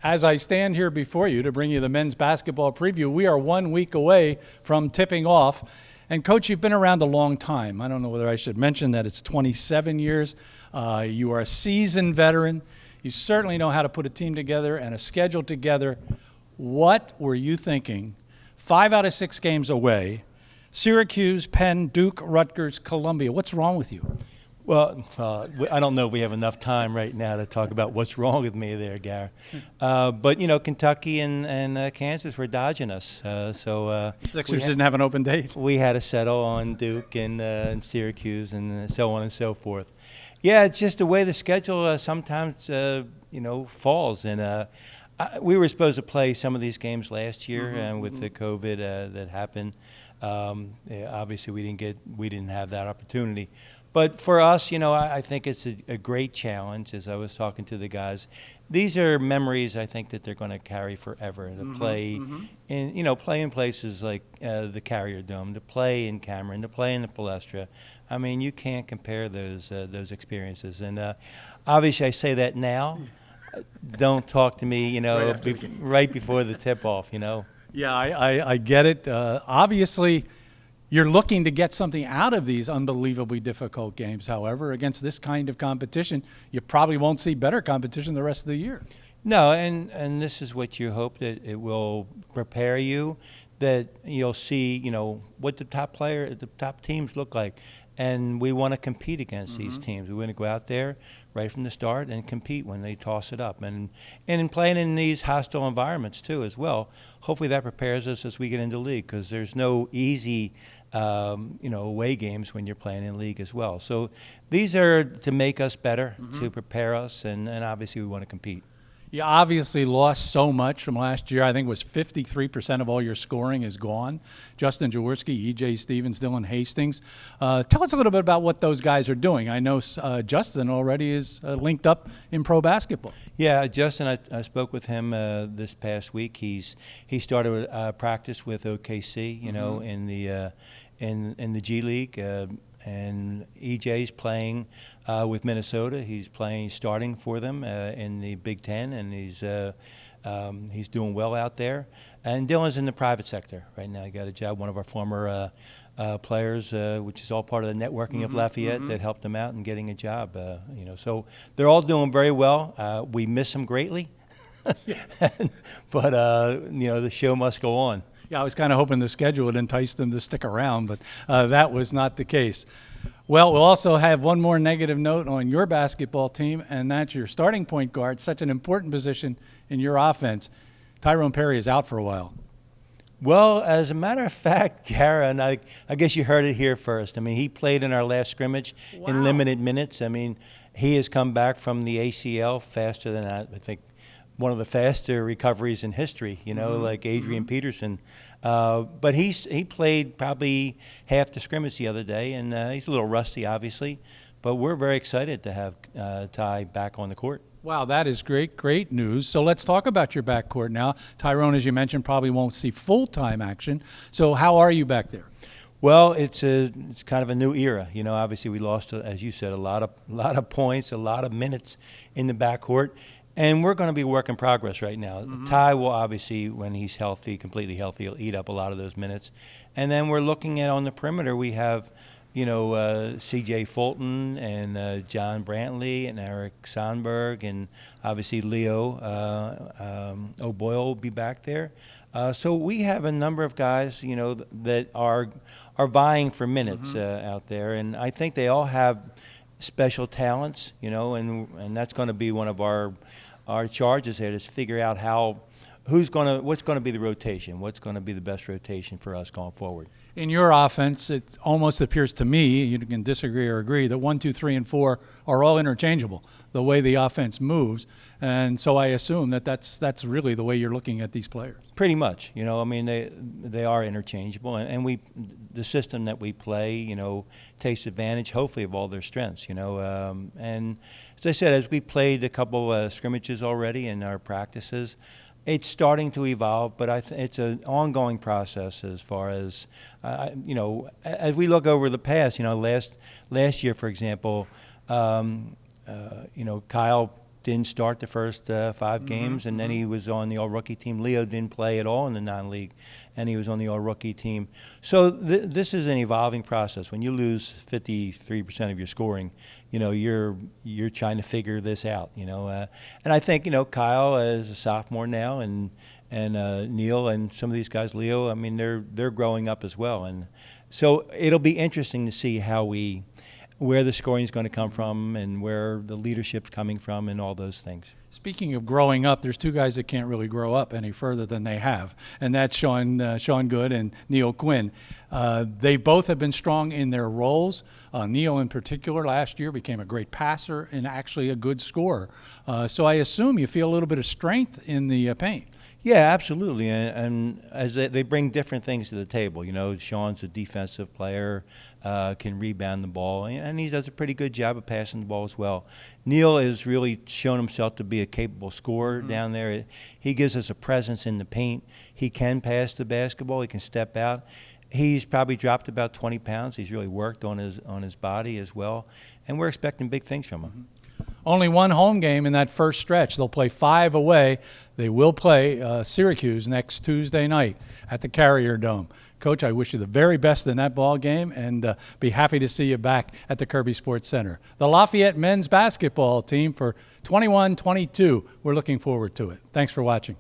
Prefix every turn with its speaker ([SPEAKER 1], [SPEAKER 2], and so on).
[SPEAKER 1] As I stand here before you to bring you the men's basketball preview, we are 1 week away from tipping off. And, Coach, you've been around a long time. I don't know whether I should mention that it's 27 years. You are a seasoned veteran. You certainly know how to put a team together and a schedule together. What were you thinking 5 out of 6 games away? Syracuse, Penn, Duke, Rutgers, Columbia. What's wrong with you?
[SPEAKER 2] Well, I don't know if we have enough time right now to talk about what's wrong with me there, Gary. But, Kentucky and Kansas were dodging us.
[SPEAKER 1] Sixers didn't have an open date.
[SPEAKER 2] We had to settle on Duke and Syracuse and so on and so forth. Yeah, it's just the way the schedule sometimes, falls. And we were supposed to play some of these games last year, and with the COVID that happened, obviously we didn't have that opportunity. But for us, I think it's a great challenge. As I was talking to the guys, these are memories I think that they're going to carry forever. To play in places like the Carrier Dome, to play in Cameron, to play in the Palestra. I mean, you can't compare those experiences. And obviously, I say that now. Don't talk to me, right before the tip-off.
[SPEAKER 1] Yeah, I get it. Obviously, you're looking to get something out of these unbelievably difficult games. However, against this kind of competition, you probably won't see better competition the rest of the year.
[SPEAKER 2] No, and this is what you hope, that it will prepare you, that you'll see, what the top teams look like. And we want to compete against these teams. We want to go out there right from the start and compete when they toss it up. And in playing in these hostile environments, too, as well, hopefully that prepares us as we get into league, because there's no easy, away games when you're playing in league as well. So these are to make us better, to prepare us, and obviously we want to compete.
[SPEAKER 1] You obviously lost so much from last year. I think it was 53% of all your scoring is gone. Justin Jaworski, E.J. Stevens, Dylan Hastings. Tell us a little bit about what those guys are doing. I know Justin already is linked up in pro basketball.
[SPEAKER 2] Yeah, Justin, I spoke with him this past week. He started practice with OKC, in the G League. And EJ's playing with Minnesota. He's starting for them in the Big Ten, and he's doing well out there. And Dylan's in the private sector right now. He got a job, one of our former players, which is all part of the networking of Lafayette that helped him out in getting a job. So they're all doing very well. We miss them greatly, but the show must go on.
[SPEAKER 1] Yeah, I was kind of hoping the schedule would entice them to stick around, but that was not the case. Well, we'll also have one more negative note on your basketball team, and that's your starting point guard, such an important position in your offense. Tyrone Perry is out for a while.
[SPEAKER 2] Well, as a matter of fact, Gary, and I guess you heard it here first. I mean, he played in our last scrimmage in limited minutes. I mean, he has come back from the ACL faster than I think. One of the faster recoveries in history, like Adrian Peterson. But he played probably half the scrimmage the other day, and he's a little rusty, obviously. But we're very excited to have Ty back on the court.
[SPEAKER 1] Wow, that is great news. So let's talk about your backcourt now. Tyrone, as you mentioned, probably won't see full-time action. So how are you back there?
[SPEAKER 2] Well, it's kind of a new era. Obviously we lost, as you said, a lot of points, a lot of minutes in the backcourt. And we're going to be a work in progress right now. Ty will obviously, when he's healthy, completely healthy, he'll eat up a lot of those minutes. And then we're looking at on the perimeter, we have, C.J. Fulton and John Brantley and Eric Sonberg, and obviously Leo O'Boyle will be back there. So we have a number of guys, that are vying for minutes out there. And I think they all have special talents, and that's going to be one of our charges here, is figure out what's going to be the rotation, what's going to be the best rotation for us going forward.
[SPEAKER 1] In your offense, it almost appears to me, you can disagree or agree, that 1, 2, 3, and 4 are all interchangeable, the way the offense moves. And so I assume that's really the way you're looking at these players.
[SPEAKER 2] Pretty much. I mean, they are interchangeable. And the system that we play, takes advantage, hopefully, of all their strengths, And as I said, as we played a couple scrimmages already in our practices, it's starting to evolve, but it's an ongoing process as far as, as we look over the past, last year, for example, Kyle didn't start the first 5 games, and then he was on the all-rookie team. Leo didn't play at all in the non-league, and he was on the all-rookie team. So this is an evolving process. When you lose 53% of your scoring, you're trying to figure this out. And I think Kyle is a sophomore now, and Neil and some of these guys, Leo. I mean, they're growing up as well, and so it'll be interesting to see where the scoring is going to come from and where the leadership's coming from and all those things.
[SPEAKER 1] Speaking of growing up, there's 2 guys that can't really grow up any further than they have, and that's Sean Good and Neil Quinn. They both have been strong in their roles. Neil in particular last year became a great passer and actually a good scorer. So I assume you feel a little bit of strength in the paint.
[SPEAKER 2] Yeah, absolutely, and as they bring different things to the table. Sean's a defensive player, can rebound the ball, and he does a pretty good job of passing the ball as well. Neil has really shown himself to be a capable scorer down there. He gives us a presence in the paint. He can pass the basketball. He can step out. He's probably dropped about 20 pounds. He's really worked on his body as well, and we're expecting big things from him.
[SPEAKER 1] Only one home game in that first stretch. They'll play 5 away. They will play Syracuse next Tuesday night at the Carrier Dome. Coach, I wish you the very best in that ball game, and be happy to see you back at the Kirby Sports Center. The Lafayette men's basketball team for 21-22. We're looking forward to it. Thanks for watching.